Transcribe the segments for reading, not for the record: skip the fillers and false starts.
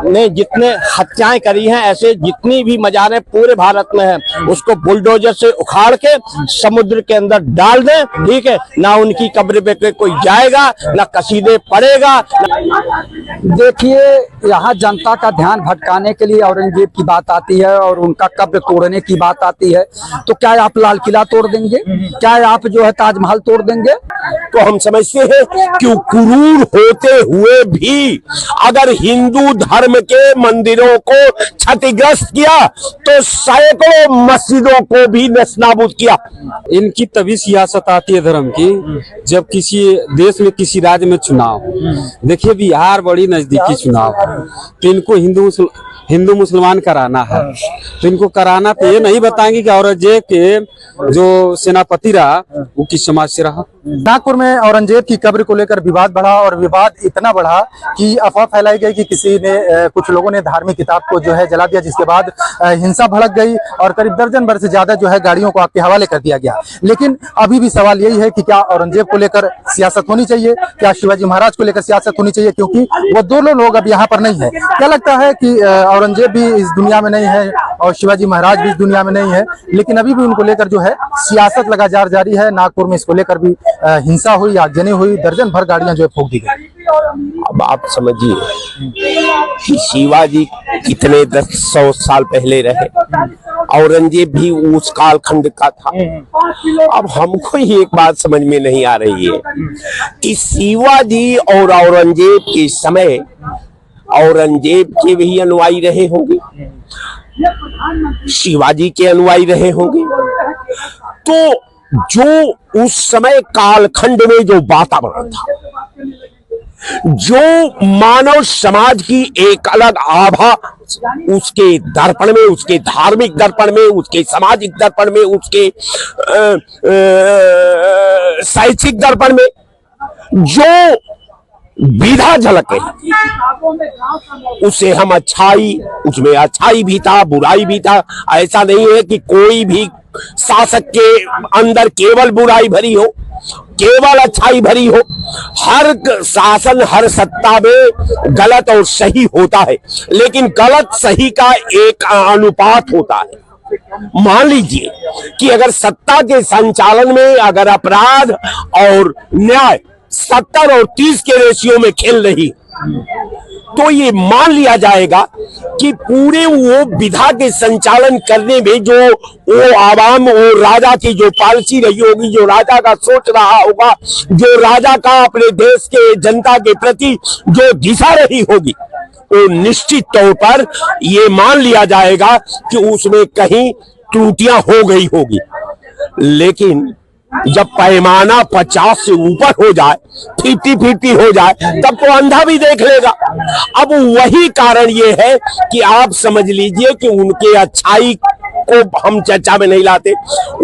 ने जितने हत्याएं करी हैं, ऐसे जितनी भी मजारें पूरे भारत में हैं, उसको बुलडोजर से उखाड़ के समुद्र के अंदर डाल दें, ठीक है ना। उनकी कब्र पे कोई जाएगा ना, कसीदे पड़ेगा। देखिए, यहाँ जनता का ध्यान भटकाने के लिए औरंगजेब की बात आती है और उनका कब्र तोड़ने की बात आती है। तो क्या आप लाल किला तोड़ देंगे? क्या आप जो है ताजमहल तोड़ देंगे? तो हम समझते हैं कि क्रूर होते हुए भी अगर हिंदू धर्म के मंदिरों को क्षतिग्रस्त किया तो सैकड़ों मस्जिदों को भी नस्तानाबूद किया। इनकी तभी सियासत आती है धर्म की जब किसी देश में, किसी राज्य में चुनाव। देखिए, बिहार बड़ी नजदीकी चुनाव, तो इनको हिंदू मुसलमान कराना है, तो इनको कराना तो ये नहीं बताएंगे कि औरंगजेब के जो सेनापति रहा वो किस समाज से रहा। नागपुर में औरंगजेब की कब्र को लेकर विवाद बढ़ा और विवाद इतना बढ़ा कि अफवाह फैलाई गई कि किसी ने कुछ लोगों ने धार्मिक किताब को जो है जला दिया, जिसके बाद हिंसा भड़क गई और करीब दर्जन भर से ज्यादा जो है गाड़ियों को आग के हवाले कर दिया गया। लेकिन अभी भी सवाल यही है कि क्या औरंगजेब को लेकर सियासत होनी चाहिए, क्या शिवाजी महाराज को लेकर सियासत होनी चाहिए, क्योंकि वो दोनों लोग अब यहाँ पर नहीं है। क्या लगता है कि औरंगजेब भी इस दुनिया में नहीं है और शिवाजी महाराज भी इस दुनिया में नहीं है, लेकिन अभी भी उनको लेकर जो है सियासत लगातार जारी है। नागपुर में इसको लेकर भी हिंसा हुई, आगजनी हुई, दर्जन भर गाड़ियां जो है फूंक दी गई। अब आप समझिए कि शिवाजी कितने 100 साल पहले रहे, औरंगजेब भी उस कालखंड का था। अब हमको ही एक बात समझ में नहीं आ रही है कि शिवाजी और औरंगजेब के समय औरंगजेब के भी अनुयायी रहे होंगे, शिवाजी के अनुयायी रहे होंगे, तो जो उस समय कालखंड में जो वातावरण था, जो मानव समाज की एक अलग आभा उसके दर्पण में, उसके धार्मिक दर्पण में, उसके सामाजिक दर्पण में, उसके शैक्षिक दर्पण में जो विधा झलके, उसे हम अच्छाई, उसमें अच्छाई भी था, बुराई भी था। ऐसा नहीं है कि कोई भी शासक के अंदर केवल बुराई भरी हो, केवल अच्छाई भरी हो। हर शासन, हर सत्ता में गलत और सही होता है, लेकिन गलत सही का एक अनुपात होता है। मान लीजिए कि अगर सत्ता के संचालन में अगर अपराध और न्याय 70 और 30 के रेशियो में खेल रही, तो ये मान लिया जाएगा कि पूरे वो विधा के संचालन करने में जो वो आवाम, वो राजा की जो पॉलिसी रही होगी, जो राजा का सोच रहा होगा, जो राजा का अपने देश के जनता के प्रति जो दिशा रही होगी, वो निश्चित तौर पर ये मान लिया जाएगा कि उसमें कहीं त्रुटियां हो गई होगी। लेकिन जब पैमाना 50 से ऊपर हो जाए, 50-50 हो जाए, तब तो अंधा भी देख लेगा। अब वही कारण ये है कि आप समझ लीजिए कि उनके अच्छाई को हम चर्चा में नहीं लाते,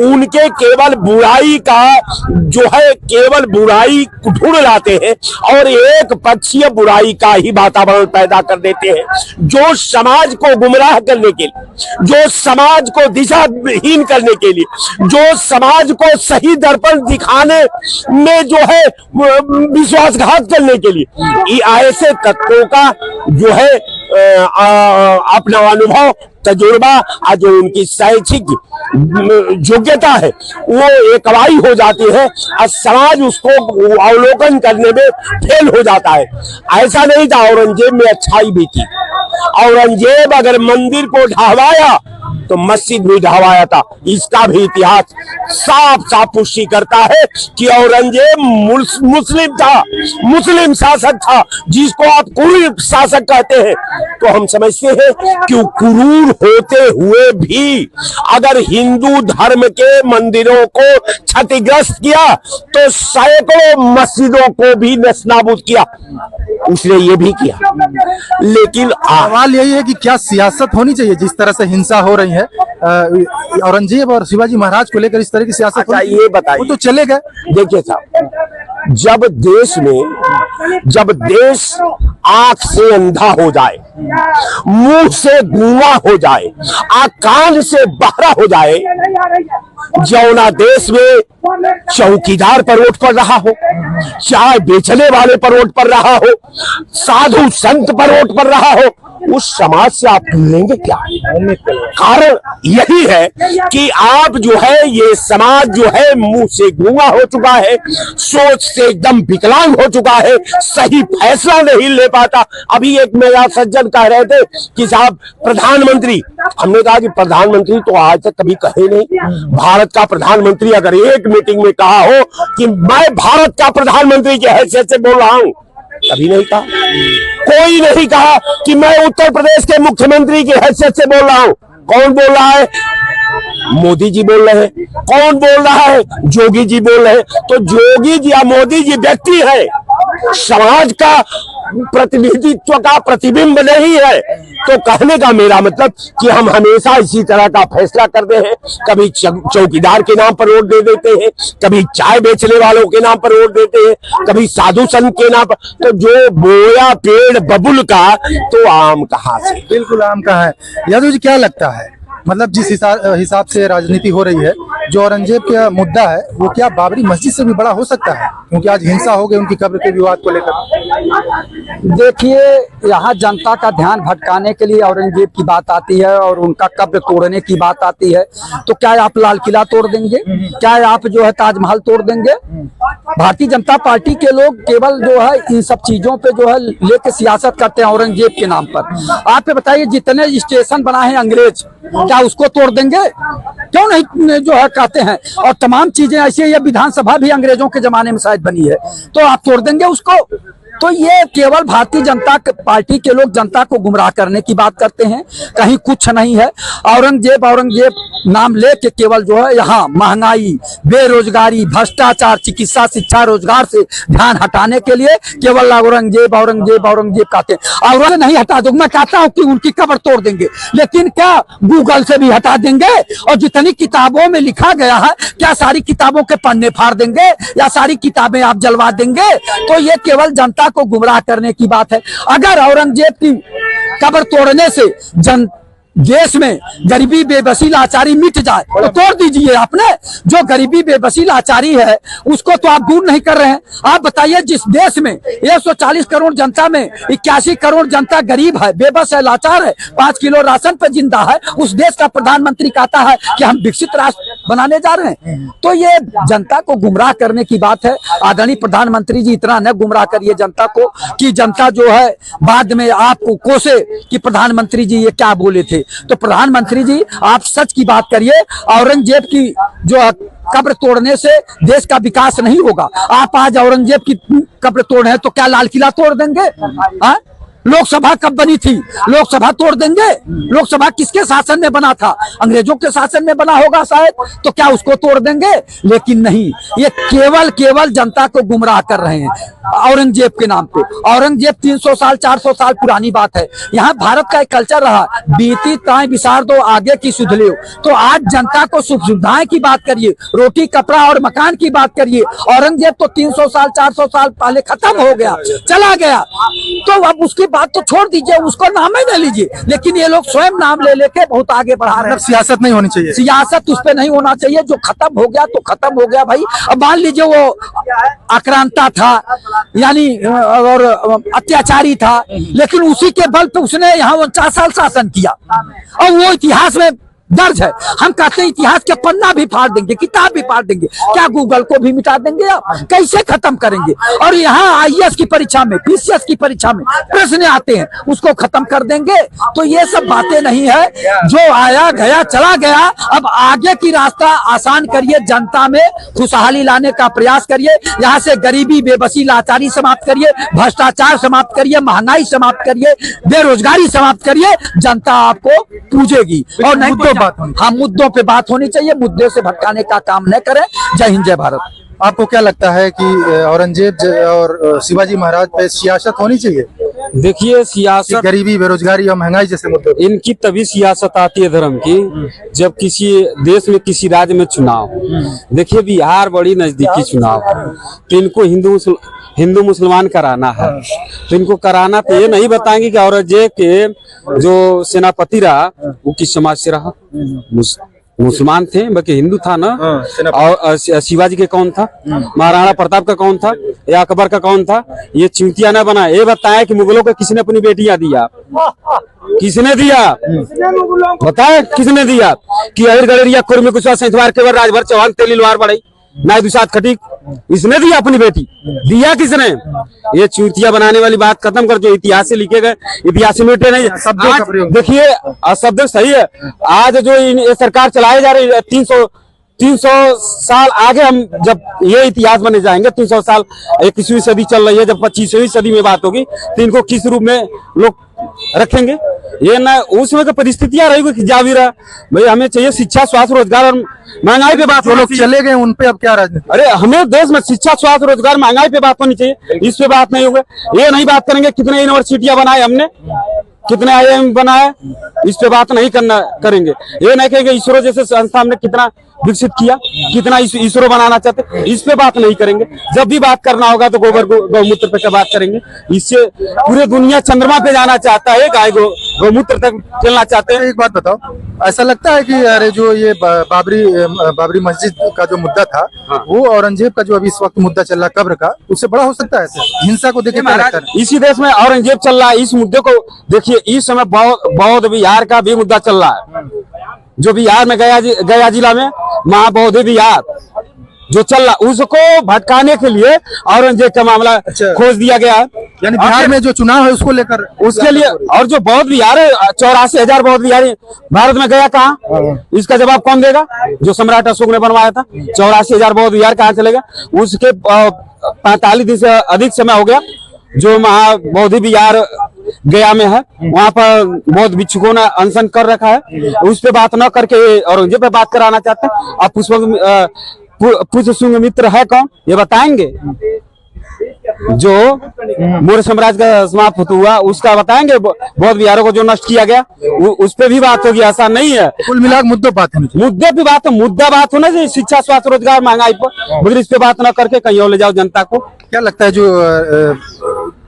उनके केवल बुराई का जो है, केवल बुराई ढूंढ लाते हैं और एक पक्षीय बुराई का ही वातावरण पैदा कर देते हैं, जो समाज को गुमराह करने के लिए, जो समाज को दिशाहीन करने के लिए, जो समाज को सही दर्पण दिखाने में जो है विश्वासघात करने के लिए, ऐसे तत्वों का जो है अपना अनुभव, तजुर्बा और जो उनकी शैक्षिक योग्यता है वो एक अगवाई हो जाती है और समाज उसको अवलोकन करने में फेल हो जाता है। ऐसा नहीं था, औरंगजेब में अच्छाई भी थी। औरंगजेब अगर मंदिर को ढहवाया तो मस्जिद भी ढहवाया था। इसका भी इतिहास साफ साफ पुष्टि करता है कि औरंगजेब मुस्लिम था, मुस्लिम शासक था, जिसको आप क्रूर शासक कहते हैं। तो हम समझते हैं कि क्रूर होते हुए भी अगर हिंदू धर्म के मंदिरों को क्षतिग्रस्त किया तो सैकड़ों मस्जिदों को भी नस्तानाबूद किया, उसने ये भी किया। लेकिन सवाल यही है कि क्या सियासत होनी चाहिए? जिस तरह से हिंसा हो रही है औरंगजेब और शिवाजी महाराज को लेकर, इस तरह की सियासत ये बताइए, वो तो चले गए। देखिए साहब, जब देश आंख से अंधा हो जाए, मुंह से गूंगा हो जाए, कान से बहरा हो जाए, जौना देश में चौकीदार पर वोट पड़ रहा हो, चाय बेचने वाले पर वोट पड़ रहा हो, साधु संत पर वोट पड़ रहा हो, उस समाज से आप लेंगे क्या? कारण यही है कि आप जो है, ये समाज जो है मुंह से गूंगा हो चुका है, सोच से एकदम विकलांग हो चुका है, सही फैसला नहीं ले पाता। अभी एक मेरा सज्जन कह रहे थे कि साहब प्रधानमंत्री, हमने कहा कि प्रधानमंत्री तो आज तक कभी कहे नहीं। भारत का प्रधानमंत्री अगर एक मीटिंग में कहा हो कि मैं भारत का प्रधानमंत्री की हैसियत से बोल रहा हूं, कभी नहीं कहा। कोई नहीं कहा कि मैं उत्तर प्रदेश के मुख्यमंत्री की हैसियत से बोल रहा हूं। कौन बोल रहा है? मोदी जी बोल रहे हैं। कौन बोल रहा है? जोगी जी बोल रहे हैं। तो जोगी जी या मोदी जी व्यक्ति है, समाज का प्रतिनिधित्व का प्रतिबिंब नहीं है। तो कहने का मेरा मतलब कि हम हमेशा इसी तरह का फैसला करते हैं। कभी चौकीदार के नाम पर वोट दे देते हैं, कभी चाय बेचने वालों के नाम पर वोट देते हैं, कभी साधु संत के नाम पर। तो जो बोया पेड़ बबुल का, तो आम कहाँ से? बिल्कुल आम कहाँ है। यादव जी, क्या लगता है, मतलब जिस हिसाब से राजनीति हो रही है, जो औरंगजेब का मुद्दा है वो क्या बाबरी मस्जिद से भी बड़ा हो सकता है? क्योंकि आज हिंसा हो गई उनकी कब्र के विवाद को लेकर। देखिए, यहाँ जनता का ध्यान भटकाने के लिए औरंगजेब की बात आती है और उनका कब्र तोड़ने की बात आती है। तो क्या आप लाल किला तोड़ देंगे? क्या आप जो है ताजमहल तोड़ देंगे? भारतीय जनता पार्टी के लोग केवल जो है इन सब चीजों पे जो है लेके सियासत करते हैं औरंगजेब के नाम पर। आप बताइए, जितने स्टेशन बनाए हैं अंग्रेज, क्या उसको तोड़ देंगे? क्यों नहीं जो है कहते हैं। और तमाम चीजें ऐसी, ये विधानसभा भी अंग्रेजों के जमाने में शायद बनी है, तो आप तोड़ देंगे उसको? तो ये केवल भारतीय जनता पार्टी के लोग जनता को गुमराह करने की बात करते हैं, कहीं कुछ नहीं है। औरंगजेब नाम लेके केवल जो है यहाँ महंगाई, बेरोजगारी, भ्रष्टाचार, चिकित्सा, शिक्षा, रोजगार से ध्यान हटाने के लिए केवल औरंगजेब कहते हैं। और नहीं हटा दूंगा, मैं कहता हूँ कि उनकी कब्र तोड़ देंगे, लेकिन क्या गूगल से भी हटा देंगे? और जितनी किताबों में लिखा गया है, क्या सारी किताबों के पन्ने फाड़ देंगे या सारी किताबें आप जलवा देंगे? तो ये केवल जनता को गुमराह करने की बात है। अगर औरंगजेब की कब्र तोड़ने से देश में गरीबी, बेबसी, लाचारी मिट जाए तो तोड़ दीजिए। आपने जो गरीबी, बेबसी, लाचारी है उसको तो आप दूर नहीं कर रहे हैं। आप बताइए, जिस देश में 140 करोड़ जनता में 81 करोड़ जनता गरीब है, बेबस है, लाचार है, 5 किलो राशन पे जिंदा है, उस देश का प्रधानमंत्री कहता है कि हम विकसित राष्ट्र बनाने जा रहे हैं। तो ये जनता को गुमराह करने की बात है। आदरणीय प्रधानमंत्री जी, इतना न गुमराह करिए जनता को कि जनता जो है बाद में आपको कोसे कि प्रधानमंत्री जी ये क्या बोले थे। तो प्रधानमंत्री जी, आप सच की बात करिए। औरंगजेब की जो कब्र तोड़ने से देश का विकास नहीं होगा। आप आज औरंगजेब की कब्र तोड़े हैं तो क्या लाल किला तोड़ देंगे? लोकसभा कब बनी थी? लोकसभा तोड़ देंगे? लोकसभा किसके शासन में बना था? अंग्रेजों के शासन में बना होगा शायद। तो क्या उसको तोड़ देंगे? लेकिन नहीं, ये केवल जनता को गुमराह कर रहे हैं औरंगजेब के नाम पे। औरंगजेब 300 साल 400 साल पुरानी बात है। यहाँ भारत का एक कल्चर रहा, बीती ताए विसार दो आगे की सुध लो। तो आज जनता को सुख सुविधाएं की बात करिए, रोटी, कपड़ा और मकान की बात करिए। औरंगजेब तो 300 साल 400 साल पहले खत्म हो गया, चला गया। तो अब उसकी बात तो छोड़ दीजिए, उसको नाम ही न लीजिए। लेकिन ये लोग स्वयं नाम ले लेके बहुत आगे बढ़ा रहे हैं। सियासत नहीं होनी चाहिए, सियासत उस पर नहीं होना चाहिए। जो खत्म हो गया तो खत्म हो गया भाई। अब मान लीजिए वो आक्रांता था, यानी और अत्याचारी था, लेकिन उसी के बल पे उसने यहाँ 49 साल शासन किया और वो इतिहास में दर्ज है। हम कहते हैं इतिहास के पन्ना भी फाड़ देंगे, किताब भी फाड़ देंगे। क्या गूगल को भी मिटा देंगे? आप कैसे खत्म करेंगे? और यहाँ आईएएस की परीक्षा में, पीसीएस की परीक्षा में प्रश्न आते हैं, उसको खत्म कर देंगे? तो ये सब बातें नहीं है। जो आया गया चला गया। अब आगे की रास्ता आसान करिए, जनता में खुशहाली लाने का प्रयास करिए। यहाँ से गरीबी, बेबसी, लाचारी समाप्त करिए, भ्रष्टाचार समाप्त करिए, महंगाई समाप्त करिए, बेरोजगारी समाप्त करिए। जनता आपको पूजेगी। और नहीं तो हाँ, मुद्दों पे बात होनी चाहिए, मुद्दे से भटकाने का काम न करें। जय हिंद, जय भारत। आपको क्या लगता है कि औरंगजेब और शिवाजी महाराज पे सियासत होनी चाहिए? देखिए, सियासत, गरीबी, बेरोजगारी और महंगाई जैसे मुद्दे, इनकी तभी सियासत आती है धर्म की जब किसी देश में, किसी राज्य में चुनाव। देखिए, बिहार बड़ी नजदीकी चुनाव है, तो इनको हिंदू मुसलमान कराना है। तो इनको कराना तो ये नहीं बताएंगे कि औरंगजेब के जो सेनापति रहा वो किस समाज से रहा, मुसलमान थे बाकी हिंदू था ना। सेनापति। और शिवाजी के कौन था, महाराणा प्रताप का कौन था, या अकबर का कौन था? ये चूतिया न बना। ये बताया कि मुगलों को किसने अपनी बेटियां दिया, किसने दिया बताए, किसने दिया? कि अहिर गलेरिया कुर्मी कुशवा सैंतवार केवल राजभर चौहान तेलीलवार बढ़ई नाय दुसात खटीक, इसने दिया अपनी बेटी, दिया किसने? ये चूतिया बनाने वाली बात खत्म कर, जो इतिहास से लिखे गए इतिहास में मिटे नहीं। शब्दों का प्रयोग। देखिए शब्द सही है। आज जो ये सरकार चलाई जा रही है 300 साल आगे, हम जब ये इतिहास बने जाएंगे 300 साल 21वीं सदी चल रही है, जब 25वीं सदी में बात होगी तो इनको किस रूप में लोग रखेंगे? ये ना उसमें तो परिस्थितियां रहेगी कि जा भी रहा भाई। हमें चाहिए शिक्षा, स्वास्थ्य, रोजगार और महंगाई पे बात। जो लोग चले गए उन पे अब क्या राजनीति? अरे हमें देश में शिक्षा, स्वास्थ्य, रोजगार, महंगाई पे बात होनी चाहिए, इस पे बात नहीं होगा। ये नहीं बात करेंगे कितने यूनिवर्सिटियां बनाए हमने, कितने IIM बनाए, इस पे बात नहीं करेंगे। ये नहीं कहेंगे इसरो जैसे संस्था हमने कितना विकसित किया, कितना इसरो बनाना चाहते, इस पे बात नहीं करेंगे। जब भी बात करना होगा तो गौमूत्र पे क्या बात करेंगे। इससे पूरे दुनिया चंद्रमा पे जाना चाहता है, गाय गौमूत्र तक चलना चाहते हैं। एक बात बताओ, ऐसा लगता है कि अरे जो ये बाबरी मस्जिद का जो मुद्दा था, वो औरंगजेब का जो अभी इस वक्त मुद्दा चल रहा कब्र का, उससे बड़ा हो सकता है? ऐसे हिंसा को देखे क्या लगता है? इसी देश में औरंगजेब चल रहा है, इस मुद्दे को देखिए। इस समय बौद्ध विहार का भी मुद्दा चल रहा है, जो बिहार में गया जिला में महाबौद्ध विहार जो चल रहा, उसको भटकाने के लिए औरंगजेब का मामला खोज दिया गया है। यानी बिहार में जो चुनाव है उसको लेकर, उसके लिए। और जो बौद्ध विहार है 84,000 बौद्ध विहारी भारत में गया कहाँ, इसका जवाब कौन देगा? जो सम्राट अशोक ने बनवाया था 84,000 बौद्ध विहार कहाँ चलेगा? उसके 45 दिन से अधिक समय हो गया जो महाबौद्ध विहार गया में है, वहां पर बौद्ध भिक्षुकों ने अनशन कर रखा है। उस पे बात न करके औरंगजेब पे बात कराना चाहते हैं। अब पुष्पशुंग मित्र है कौन, ये बताएंगे? जो मौर्य साम्राज्य का समाप्त हुआ उसका बताएंगे, बौद्ध विहारों को जो नष्ट किया गया उस पे भी बात होगी। ऐसा नहीं है, कुल मिलाकर मुद्दों बात है, मुद्दे पे बात, मुद्दा बात होना चाहिए शिक्षा, स्वास्थ्य, रोजगार, महंगाई पर, मगर इस पे बात न करके कहीं और ले जाओ जनता को। क्या लगता है जो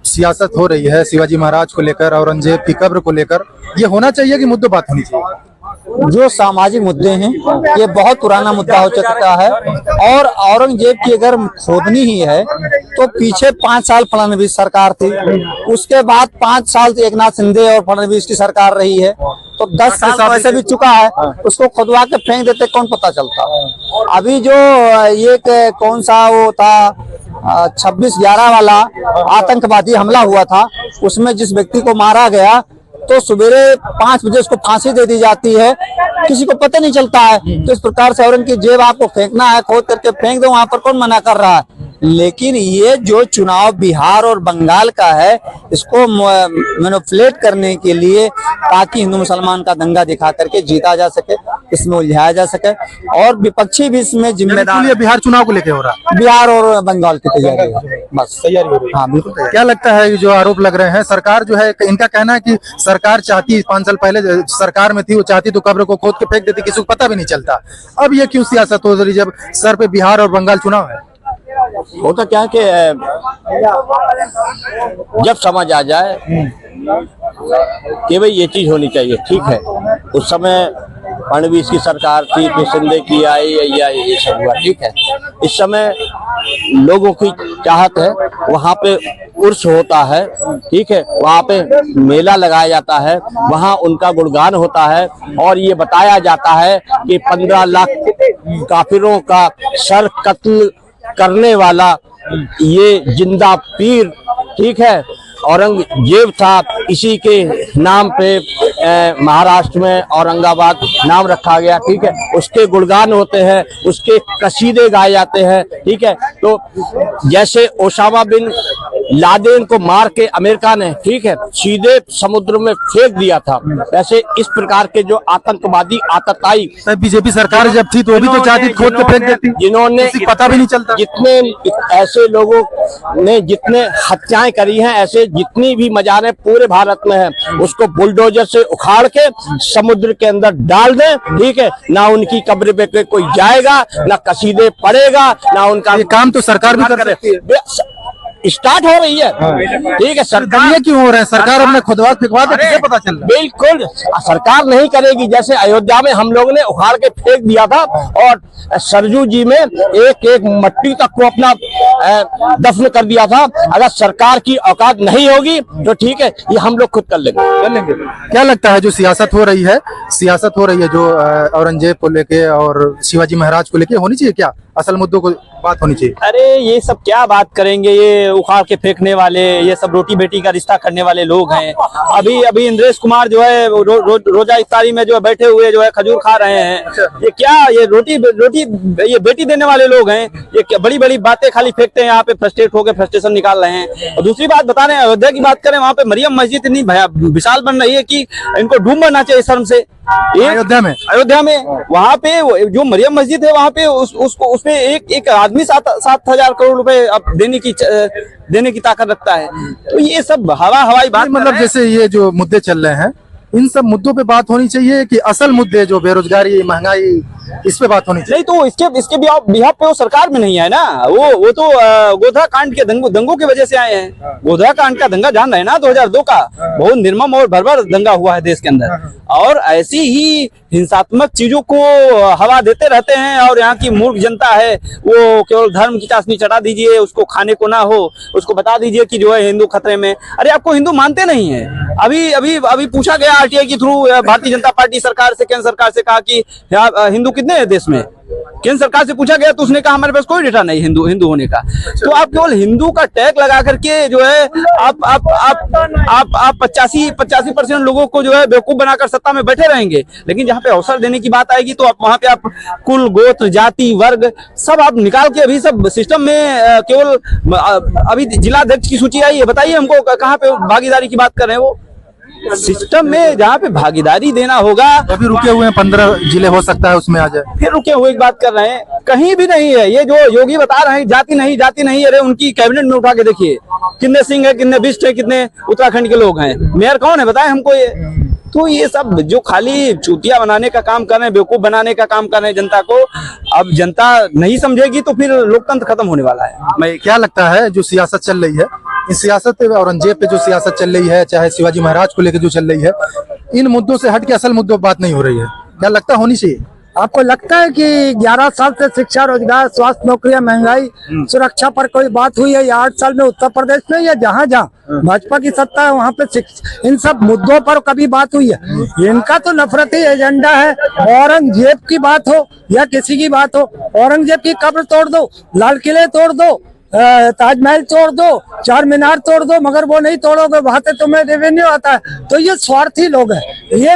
सियासत हो रही है शिवाजी महाराज को लेकर, औरंगजेब की कब्र को लेकर, ये होना चाहिए कि मुद्दों बात होनी चाहिए? जो सामाजिक मुद्दे हैं ये बहुत पुराना मुद्दा हो चुका है, और औरंगजेब की अगर खोदनी ही है तो पीछे 5 साल फडणवीस सरकार थी, उसके बाद 5 साल एक नाथ शिंदे और फडणवीस की सरकार रही है, तो 10 साल वैसे भी चुका है, उसको खुदवा के फेंक देते कौन पता चलता। अभी जो ये कौन सा वो था 26/11 वाला आतंकवादी हमला हुआ था, उसमें जिस व्यक्ति को मारा गया तो सवेरे 5 बजे उसको फांसी दे दी जाती है, किसी को पता नहीं चलता है। तो इस प्रकार से औरंगजेब आपको फेंकना है, खोद करके फेंक दो, वहां पर कौन मना कर रहा है। लेकिन ये जो चुनाव बिहार और बंगाल का है, इसको मैनिपुलेट करने के लिए, ताकि हिंदू मुसलमान का दंगा दिखा करके जीता जा सके, इसमें उलझाया जा सके, और विपक्षी भी इसमें जिम्मेदार। बिहार चुनाव को लेकर हो रहा है, बिहार और बंगाल की तैयारी है, बस तैयारी हो रही है। हाँ बिल्कुल। क्या लगता है जो आरोप लग रहे हैं, सरकार जो है, इनका कहना है कि सरकार चाहती, 5 साल पहले सरकार में थी, वो चाहती तो कब्र को खोद के फेंक देती, किसी को पता भी नहीं चलता। अब ये क्यों सियासत हो रही जब सर पे बिहार और बंगाल चुनाव है? होता क्या कि जब समझ आ जाए कि भाई ये चीज होनी चाहिए, ठीक है। उस समय फडणवीस की सरकार थी, फिर शिंदे की आई, या ये सब हुआ, ठीक है। इस समय लोगों की चाहत है, वहाँ पे उर्स होता है, ठीक है, वहाँ पे मेला लगाया जाता है, वहाँ उनका गुणगान होता है, और ये बताया जाता है कि 15 लाख काफिरों का सर कत्ल करने वाला ये जिंदा पीर, ठीक है, औरंगजेब था। इसी के नाम पे महाराष्ट्र में औरंगाबाद नाम रखा गया, ठीक है। उसके गुणगान होते हैं, उसके कसीदे गाए जाते हैं, ठीक है। तो जैसे ओसामा बिन लादेन को मार के अमेरिका ने, ठीक है, सीधे समुद्र में फेंक दिया था, वैसे इस प्रकार के जो आतंकवादी आतताई, बीजेपी सरकार जब थी तो भी तो चाहती खोद के फेंक देती, जिन्होंने पता भी नहीं चलता। जितने ऐसे लोगों ने जितने हत्याएं करी हैं, ऐसे जितनी भी मजारें पूरे भारत में हैं, उसको बुलडोजर से उखाड़ के समुद्र के अंदर डाल दें, ठीक है। ना उनकी कब्र पे कोई जाएगा, ना कसीदे पड़ेगा, ना उनका। ये काम तो सरकार भी कर सकती है। स्टार्ट हो रही है। ठीक है, सरकार ये क्यों हो रहे हैं? सरकार अपने खुदवा फिकवा दे, किसे पता चल रहा है? बिल्कुल सरकार नहीं करेगी। जैसे अयोध्या में हम लोग ने उखाड़ के फेंक दिया था और सरजू जी में एक एक मट्टी तक को अपना दफन कर दिया था। अगर सरकार की औकात नहीं होगी तो ठीक है, ये हम लोग खुद कर लेंगे। क्या लगता है जो सियासत हो रही है जो औरंगजेब को लेके और शिवाजी महाराज को लेके, होनी चाहिए क्या? असल मुद्दों को बात होनी चाहिए। अरे ये सब क्या बात करेंगे, ये उखाड़ के फेंकने वाले, ये सब रोटी बेटी का रिश्ता करने वाले लोग हैं। अभी इंद्रेश कुमार जो है रोजा इफ्तारी में जो है बैठे हुए जो है खजूर खा रहे हैं। ये क्या, ये रोटी ये बेटी देने वाले लोग हैं। ये बड़ी बड़ी बातें खाली फेंकते हैं, यहाँ पे फ्रस्ट्रेट होकर फ्रस्ट्रेशन निकाल रहे हैं। और दूसरी बात बता रहे हैं, अयोध्या की बात करें, वहाँ पे मरियम मस्जिद इतनी विशाल बन रही है कि इनको डूब मरना चाहिए शर्म से। अयोध्या में वहाँ पे जो मरियम मस्जिद है, वहाँ पे उसपे एक आदमी 7,000 करोड़ रुपए अब देने की ताकत रखता है। तो ये सब हवाई बात, मतलब जैसे ये जो मुद्दे चल रहे हैं, इन सब मुद्दों पे बात होनी चाहिए कि असल मुद्दे जो बेरोजगारी, महंगाई, इस पे बात होनी चाहिए? नहीं तो इसके बिहाफ पे वो सरकार में नहीं है ना। वो तो गोधरा कांड के दंगों की वजह से आए हैं। गोधरा कांड का दंगा जान रहे हैं ना, 2002 का बहुत निर्मम और बर्बर दंगा हुआ है देश के अंदर। और ऐसी ही हिंसात्मक चीजों को हवा देते रहते हैं। और यहाँ की मूर्ख जनता है, वो केवल धर्म की चाशनी चढ़ा दीजिए, उसको खाने को ना हो, उसको बता दीजिए कि जो है हिंदू खतरे में। अरे आपको हिंदू मानते नहीं है। अभी पूछा गया आरटीआई के थ्रू, भारतीय जनता पार्टी सरकार से, केंद्र सरकार से कहा कि हिंदू कितने हैं देश में। केंद्र सरकार से पूछा गया तो उसने कहा हमारे पास कोई डेटा नहीं हिंदू होने का। तो आप केवल हिंदू का टैग लगा करके जो है आप 85% लोगों को जो है बेवकूफ बनाकर सत्ता में बैठे रहेंगे। लेकिन जहाँ पे अवसर देने की बात आएगी तो आप वहाँ पे आप कुल, गोत्र, जाति, वर्ग सब आप निकाल के अभी सब सिस्टम में केवल अभी जिलाध्यक्ष की सूची आई है। बताइए हमको कहाँ पे भागीदारी की बात कर रहे हैं वो सिस्टम में, जहाँ पे भागीदारी देना होगा। अभी रुके हुए हैं 15 जिले, हो सकता है उसमें आ जाए। फिर रुके हुए की बात कर रहे हैं, कहीं भी नहीं है। ये जो योगी बता रहे हैं जाति नहीं, अरे उनकी कैबिनेट में उठा के देखिए कितने सिंह है, कितने बिष्ट है, कितने उत्तराखंड के लोग हैं। मेयर कौन है बताएं हमको ये। तो ये सब जो खाली चूतिया बनाने का काम कर रहे हैं, बेवकूफ बनाने का काम कर रहे हैं जनता को। अब जनता नहीं समझेगी तो फिर लोकतंत्र खत्म होने वाला है। मैं क्या लगता है जो सियासत चल रही है, इस सियासत पे, औरंगजेब पे जो सियासत चल रही है, चाहे शिवाजी महाराज को लेकर जो चल रही है, इन मुद्दों से हट के असल मुद्दों पर बात नहीं हो रही है। क्या लगता होनी चाहिए? आपको लगता है कि 11 साल से शिक्षा, रोजगार, स्वास्थ्य, नौकरियां, महंगाई, सुरक्षा पर कोई बात हुई है? या 8 साल में उत्तर प्रदेश में या जहाँ भाजपा की सत्ता है वहाँ पे इन सब मुद्दों पर कभी बात हुई है? इनका तो नफरती एजेंडा है। औरंगजेब की बात हो या किसी की बात हो, औरंगजेब की कब्र तोड़ दो, लाल किले तोड़ दो, ताजमहल तोड़ दो, चार मीनार तोड़ दो, मगर वो नहीं तोड़ोगे, वहां से तुम्हें रेवेन्यू आता है। तो ये स्वार्थी लोग हैं, ये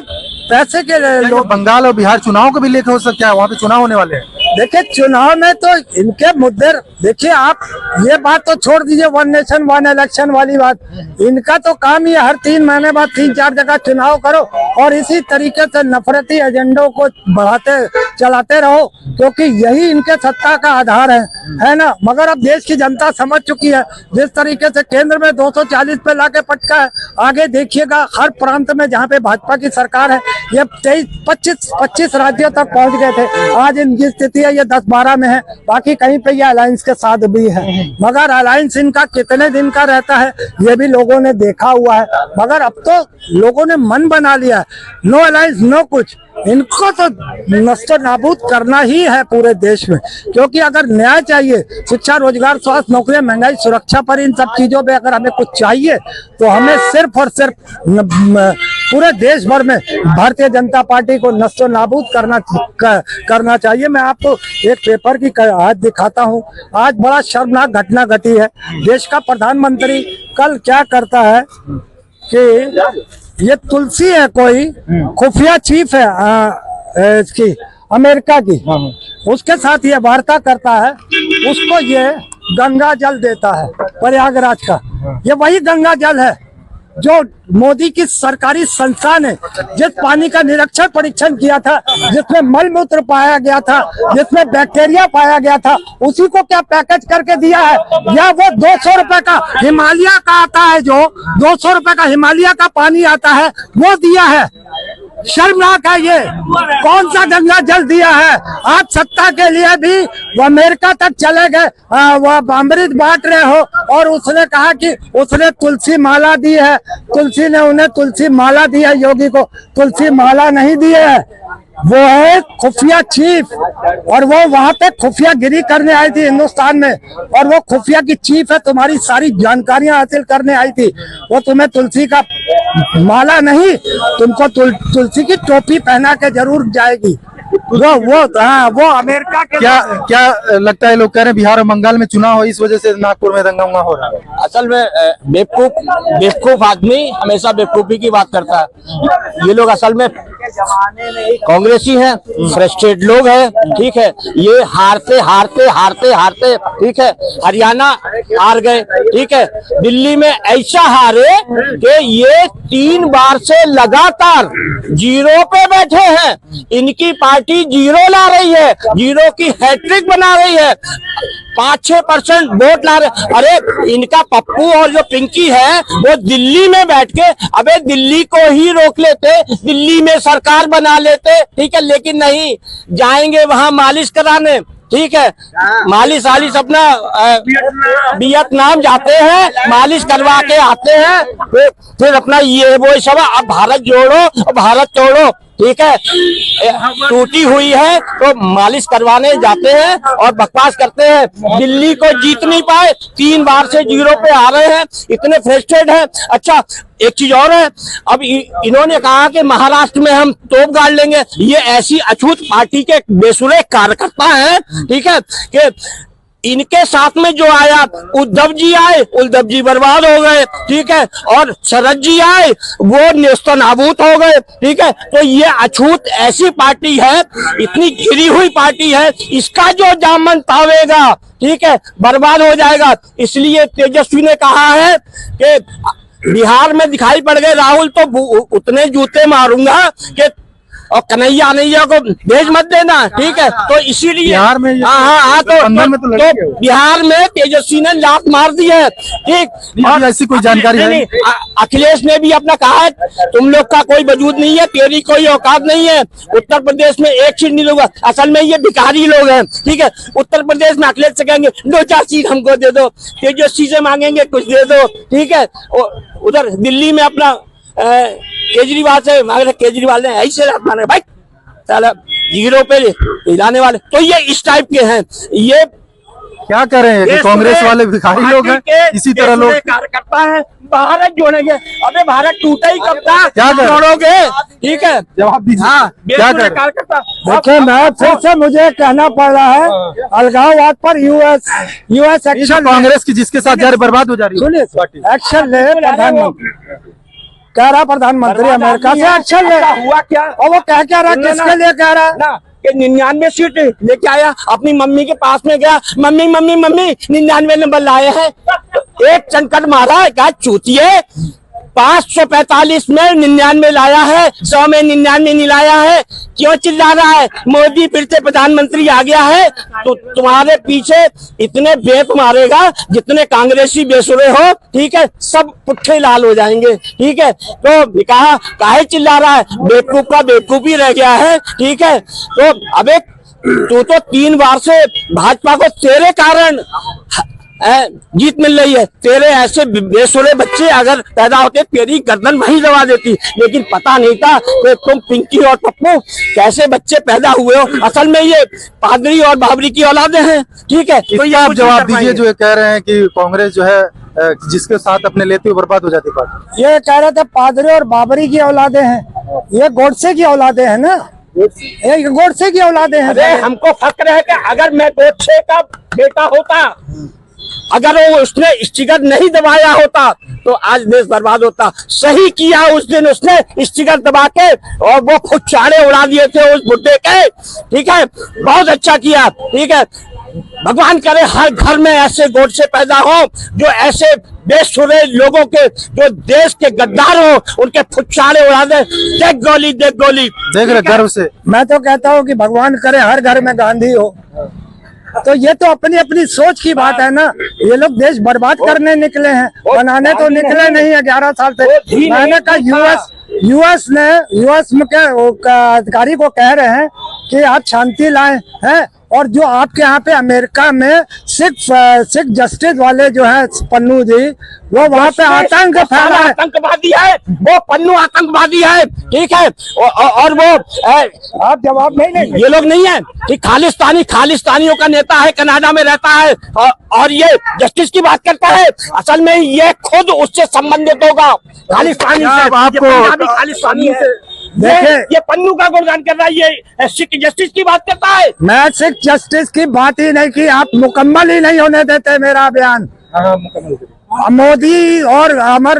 पैसे के लोग। बंगाल और बिहार चुनाव को भी लेकर हो सकता है, वहाँ पे चुनाव होने वाले हैं। देखिए चुनाव में तो इनके मुद्दे, देखिए आप ये बात तो छोड़ दीजिए, 1 नेशन 1 इलेक्शन वाली बात। इनका तो काम ही हर 3 महीने बाद 3-4 जगह चुनाव करो और इसी तरीके से नफरती एजेंडों को चलाते रहो, क्योंकि यही इनके सत्ता का आधार है ना। मगर अब देश की जनता समझ चुकी है, जिस तरीके से केंद्र में 240 पे लाके पटका है। आगे देखिएगा हर प्रांत में जहाँ पे भाजपा की सरकार है, ये 25 राज्यों तक पहुंच गए थे। आज इनकी स्थिति है ये 10-12 में है, बाकी कहीं पे ये अलायंस के साथ भी है। मगर अलायंस इनका कितने दिन का रहता है ये भी लोगों ने देखा हुआ है। मगर अब तो लोगों ने मन बना लिया है, नो अलायंस नो कुछ। इनको तो नष्ट नाबूद करना ही है पूरे देश में, क्योंकि अगर न्याय चाहिए, शिक्षा, रोजगार, स्वास्थ्य, नौकरियां, महंगाई, सुरक्षा पर, इन सब चीजों पे अगर हमें कुछ चाहिए तो हमें सिर्फ और सिर्फ पूरे देश भर में भारतीय जनता पार्टी को नष्ट नाबूद करना चाहिए। मैं आपको एक पेपर की आज दिखाता हूँ। आज बड़ा शर्मनाक घटना घटी है। देश का प्रधानमंत्री कल क्या करता है कि ये तुलसी है, कोई खुफिया चीफ है इसकी अमेरिका की, उसके साथ ये वार्ता करता है। उसको ये गंगा जल देता है प्रयागराज का। ये वही गंगा जल है जो मोदी की सरकारी संस्था ने जिस पानी का निरीक्षण परीक्षण किया था, जिसमें मल मूत्र पाया गया था, जिसमें बैक्टीरिया पाया गया था, उसी को क्या पैकेज करके दिया है? या वो 200 रुपए का हिमालय का आता है, जो 200 रुपए का हिमालय का पानी आता है, वो दिया है। शर्मनाक है ये। कौन सा गंगा जल दिया है? आप सत्ता के लिए भी वो अमेरिका तक चले गए, वो अमृत बांट रहे हो, और उसने कहा कि उसने तुलसी माला दी है। तुलसी ने उन्हें तुलसी माला दी है, योगी को तुलसी माला नहीं दी है। वो है खुफिया चीफ, और वो वहां पे खुफिया गिरी करने आई थी हिंदुस्तान में, और वो खुफिया की चीफ है, तुम्हारी सारी जानकारियां हासिल करने आई थी। वो तुम्हें तुलसी का माला नहीं, तुमको तुलसी की टोपी पहना के जरूर जाएगी। वो अमेरिका के क्या लगता है, लोग कह रहे हैं बिहार और बंगाल में चुनाव हो, इस वजह से नागपुर में दंगा उंगा हो रहा है? असल में बेवकूफ आदमी हमेशा बेवकूफी की बात करता है। ये लोग असल में कांग्रेसी हैं, फ्रस्ट्रेट लोग हैं, ठीक है। ये हारते हारते हारते हारते, ठीक है, हरियाणा हार गए, ठीक है। दिल्ली में ऐसा हारे कि ये 3 बार से लगातार जीरो पे बैठे हैं। इनकी पार्टी जीरो ला रही है, जीरो की हैट्रिक बना रही है, 5-6% वोट ला रहे। अरे इनका पप्पू और जो पिंकी है वो दिल्ली में बैठ के, अबे दिल्ली को ही रोक लेते, दिल्ली में सरकार बना लेते, ठीक है। लेकिन नहीं, जाएंगे वहां मालिश कराने, ठीक है। मालिश अपना वियतनाम जाते हैं, मालिश करवा के आते हैं, फिर अपना ये वो सब, अब भारत जोड़ो भारत तोड़ो, ठीक है। टूटी हुई है तो मालिश करवाने जाते हैं और बकवास करते हैं। दिल्ली को जीत नहीं पाए, 3 बार से जीरो पे आ रहे हैं, इतने फ्रस्ट्रेट हैं। अच्छा, एक चीज और है, अब इन्होंने कहा कि महाराष्ट्र में हम तोप गाड़ लेंगे। ये ऐसी अछूत पार्टी के बेसुरे कार्यकर्ता हैं, ठीक है, कि इनके साथ में जो आया उद्धव जी आए, उद्धव जी बर्बाद हो गए, ठीक है, और शरद जी आए, वो नेस्तनाबूत हो गए, ठीक है। तो ये अछूत ऐसी पार्टी है, इतनी गिरी हुई पार्टी है, इसका जो दामन तावेगा, ठीक है, बर्बाद हो जाएगा। इसलिए तेजस्वी ने कहा है कि बिहार में दिखाई पड़ गए राहुल तो उतने जूते मारूंगा कि, और कन्हैया को भेज मत देना, ठीक है। तो इसीलिए बिहार में तो बिहार में तेजस्वी ने लात मार दी है, ठीक। और ऐसी कोई जानकारी है? अखिलेश ने भी अपना कहा है, तुम लोग का कोई वजूद नहीं है, तेरी कोई औकात नहीं है, उत्तर प्रदेश में एक सीट नहीं लूंगा। असल में ये भिखारी लोग हैं, ठीक है। उत्तर प्रदेश में अखिलेश से कहेंगे 2-4 सीट हमको दे दो, तेजस्वी से मांगेंगे कुछ दे दो, ठीक है। उधर दिल्ली में अपना केजरीवाल से मांग रहे, केजरीवाल ने ऐसे मांग रहे, भाई साला जीरो पे हिलाने वाले। तो ये इस टाइप के हैं। ये क्या करें कि कांग्रेस वाले भिखारी लोग हैं, इसी तरह लोग कार्यकर्ता है। भारत जोड़ेंगे, अबे भारत टूटा ही कब था, क्या जोड़ोगे, ठीक है। जवाब दीजिए। हाँ, क्या करें? देखिए, मैं फिर से मुझे कहना पड़ रहा है, अलगाववाद पर यूएस एक्शन, कांग्रेस की जिसके साथ जा रही बर्बाद हो जा रही है, सुनिए, एक्शन ले प्रधानमंत्री, कह रहा प्रधानमंत्री अमेरिका से एक्शन ले। हुआ क्या? और वो क्या कह रहा है, किसके लिए कह रहा है ना कि 99 सीट लेके आया, अपनी मम्मी के पास में गया, मम्मी 99 नंबर लाए हैं। एक चंकट मारा है, क्या चूतिए, 545 में 99 लाया है, 100 में 99 नहीं लाया है, क्यों चिल्ला रहा है? मोदी फिर से प्रधानमंत्री आ गया है तो तुम्हारे पीछे इतने बेत मारेगा जितने कांग्रेसी बेसुरे हो, ठीक है, सब पुट्ठे लाल हो जाएंगे, ठीक है। तो कहा काहे चिल्ला रहा है, बेवकूफ का बेवकूफ ही रह गया है, ठीक है। तो अबे तू तो 3 बार से भाजपा को तेरे कारण जीत मिल रही है। तेरे ऐसे बेसुरे बच्चे अगर पैदा होते तेरी गर्दन वहीं दबा देती, लेकिन पता नहीं था कि तुम पिंकी और पप्पू कैसे बच्चे पैदा हुए हो। असल में ये पादरी और बाबरी की औलादे हैं, ठीक है। तो ये आप जवाब दीजिए जो कह रहे हैं कि कांग्रेस जो है जिसके साथ अपने लेते हुए बर्बाद हो जाती पार्टी। ये कह रहे थे पादरी और बाबरी की औलादे हैं, ये गोडसे की औलादे हैं ना, ये गोडसे की औलादे हैं। अरे हमको फक्र है कि अगर मैं गोडसे का बेटा होता, अगर वो उसने स्टिकर नहीं दबाया होता तो आज देश बर्बाद होता। सही किया उस दिन उसने स्टिकर दबा के, और वो खुद चाड़े उड़ा दिए थे उस बुड्ढे के, ठीक है, बहुत अच्छा किया, ठीक है। भगवान करे हर घर में ऐसे गोडसे पैदा हो जो ऐसे बेसुरे लोगों के, जो देश के गद्दार हो, उनके फुच्चारे उड़ा दे। देख गोली देख रहे गर्व से। मैं तो कहता हूँ कि भगवान करे हर घर में गांधी हो। तो ये तो अपनी अपनी सोच की बात है ना। ये लोग देश बर्बाद करने निकले हैं, बनाने तो निकले नहीं है 11 साल से। मैंने कहा यूएस में के अधिकारी को कह रहे हैं कि आप शांति लाए हैं, और जो आपके यहाँ पे अमेरिका में सिख जस्टिस वाले जो है पन्नू जी, वो वहाँ पे आतंक फैला है। आतंकवादी है वो, पन्नू आतंकवादी है, ठीक है। और वो आप जवाब नहीं देंगे। ये लोग नहीं है कि खालिस्तानियों का नेता है, कनाडा में रहता है और ये जस्टिस की बात करता है। असल में ये खुद उससे संबंधित होगा, खालिस्तानी से। आपको खालिस्तानी है। देखिए ये पन्नू का गुणगान कर रहा है, ये सिख जस्टिस की बात करता है। मैं सिख जस्टिस की बात ही नहीं की, आप मुकम्मल ही नहीं होने देते मेरा बयान। मोदी और अमर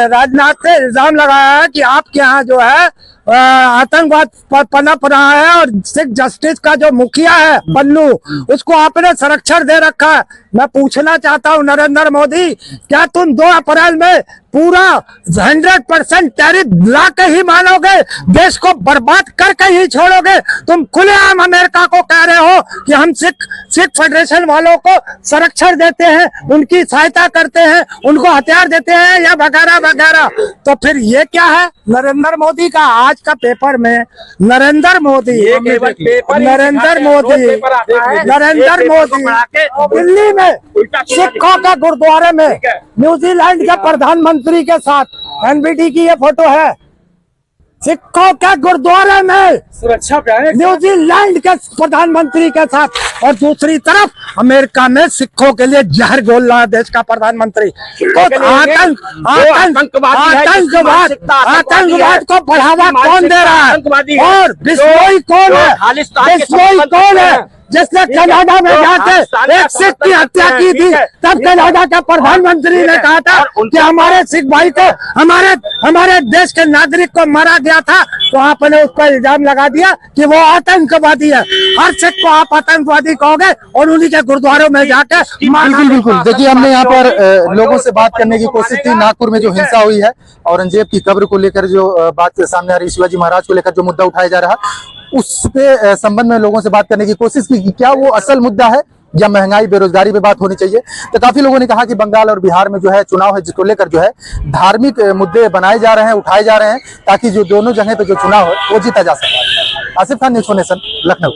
राजनाथ ने इल्जाम लगाया है कि आपके यहाँ जो है आतंकवाद पनप रहा है, और सिख जस्टिस का जो मुखिया है पन्नू, उसको आपने संरक्षण दे रखा है। मैं पूछना चाहता हूँ नरेंद्र मोदी, क्या तुम 2 अप्रैल में पूरा 100% टैरिफ ला के ही मानोगे, देश को बर्बाद करके ही छोड़ोगे? तुम खुलेआम अमेरिका को कह रहे हो कि हम सिख फेडरेशन वालों को संरक्षण देते हैं, उनकी सहायता करते हैं, उनको हथियार देते हैं या वगैरह वगैरह। तो फिर ये क्या है? नरेंद्र मोदी का आज का पेपर में नरेंद्र मोदी दिल्ली में सिखों का गुरुद्वारे में न्यूजीलैंड के प्रधानमंत्री के साथ एनबीटी की ये फोटो है, सिखों के गुरुद्वारे में सुरक्षा न्यूजीलैंड के प्रधानमंत्री के साथ, और दूसरी तरफ अमेरिका में सिखों के लिए जहर घोल रहा है देश का प्रधानमंत्री। आतंकवाद को बढ़ावा कौन दे रहा है, और बिश्नोई कौन है जिसने कनाडा में जाके एक सिख की हत्या की थी? तब कनाडा के प्रधानमंत्री ने कहा था कि हमारे सिख भाई को, हमारे देश के नागरिक को मारा गया था, तो आपने उस पर इल्जाम लगा दिया कि वो आतंकवादी है। हर सिख को आप आतंकवादी कहोगे और उन्हीं के गुरुद्वारों में जाके बिल्कुल। देखिए, हमने यहाँ पर लोगों से बात करने की कोशिश की। नागपुर में जो हिंसा हुई है, औरंगजेब की कब्र को लेकर जो बात सामने आ रही, शिवाजी महाराज को लेकर जो मुद्दा उठाया जा रहा है, उसके संबंध में लोगों से बात करने की कोशिश की कि क्या वो असल मुद्दा है या महंगाई बेरोजगारी पे बात होनी चाहिए। तो काफी लोगों ने कहा कि बंगाल और बिहार में जो है चुनाव है, जिसको लेकर जो है धार्मिक मुद्दे बनाए जा रहे हैं, उठाए जा रहे हैं, ताकि जो दोनों जगह पे जो चुनाव है वो जीता जा सके। Asif Khan, news nation, Lucknow.